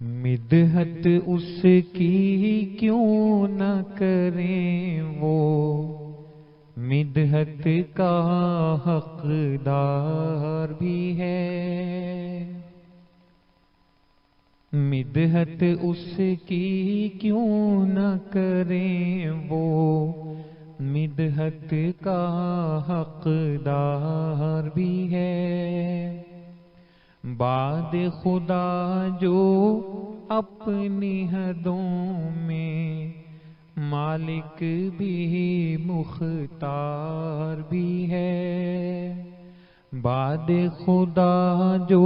مدحت اس کی کیوں نہ کریں وہ مدحت کا حقدار بھی ہے۔ مدحت اس کی کیوں نہ کریں وہ مدحت کا حقدار بھی ہے۔ بعد خدا جو اپنی حدوں میں مالک بھی مختار بھی ہے۔ بعد خدا جو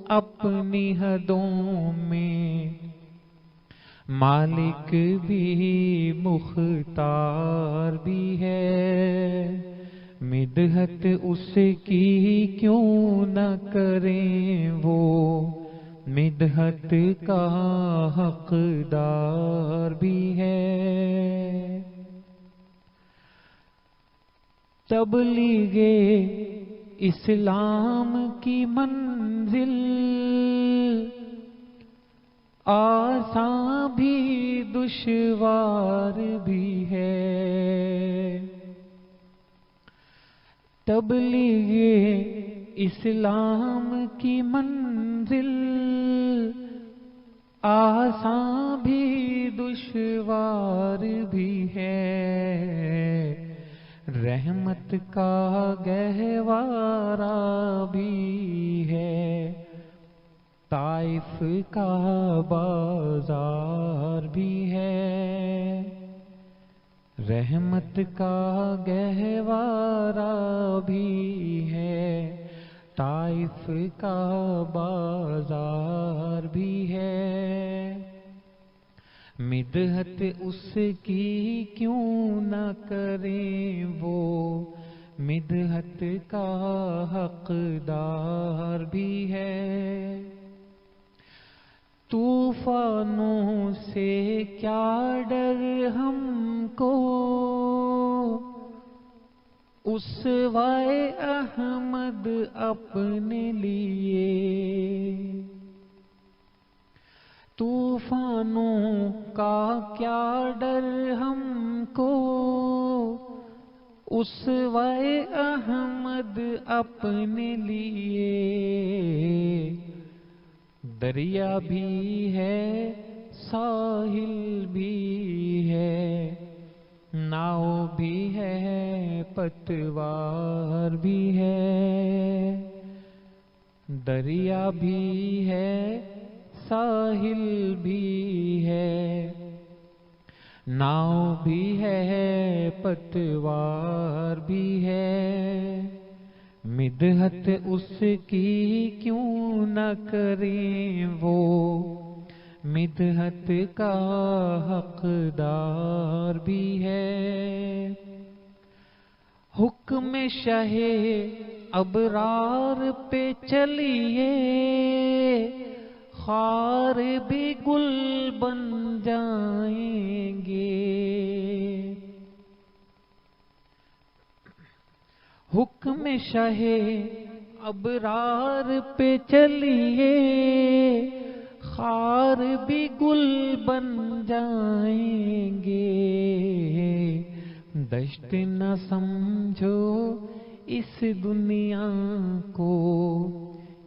اپنی حدوں میں مالک بھی مختار بھی ہے۔ مدحت اس کی کیوں نہ کریں وہ مدحت کا حقدار بھی ہے۔ تبلیغ اسلام کی منزل آسان بھی دشوار بھی ہے۔ تبلیغ اسلام کی منزل آسان بھی دشوار بھی ہے۔ رحمت کا گہوارہ بھی ہے، طائف کا بازار بھی ہے۔ رحمت کا گہوارہ بھی ہے، طائف کا بازار بھی ہے۔ مدحت اس کی کیوں نہ کریں وہ مدحت کا حقدار بھی ہے۔ طوفانوں سے کیا ڈر ہم کو اسوائے احمد اپنے لیے۔ طوفانوں کا کیا ڈر ہم کو اسوائے احمد اپنے لیے۔ دریا بھی ہے ساحل بھی ہے، ناؤ بھی ہے پتوار بھی ہے۔ دریا بھی ہے ساحل بھی ہے، ناؤ بھی ہے پتوار بھی ہے۔ مدحت اس کی کیوں نہ کریں وہ مدحت کا حقدار بھی ہے۔ حکم شاہ ابرار پہ چلیے، خار بھی گل بن جائیں گے۔ حکم شاہ ابرار پہ چلیے، خار بھی گل بن جائیں گے۔ دشت نہ سمجھو اس دنیا کو،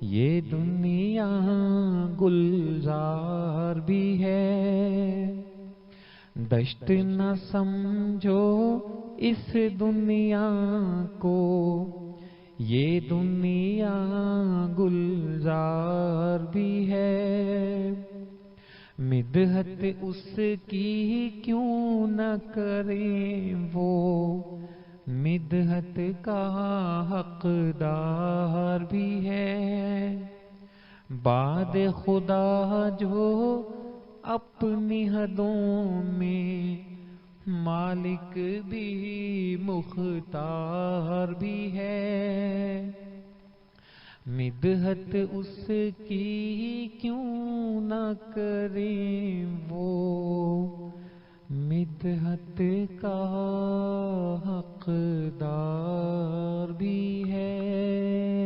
یہ دنیا گلزار بھی ہے۔ دشت نہ سمجھو اس دنیا کو، یہ دنیا گلزار بھی ہے۔ مدحت اس کی کیوں نہ کریں وہ مدحت کا حقدار بھی ہے۔ بعد خدا جو اپنی حدوں میں مالک بھی مختار بھی ہے۔ مدحت اس کی کیوں نہ کریں وہ مدحت کا حقدار بھی ہے۔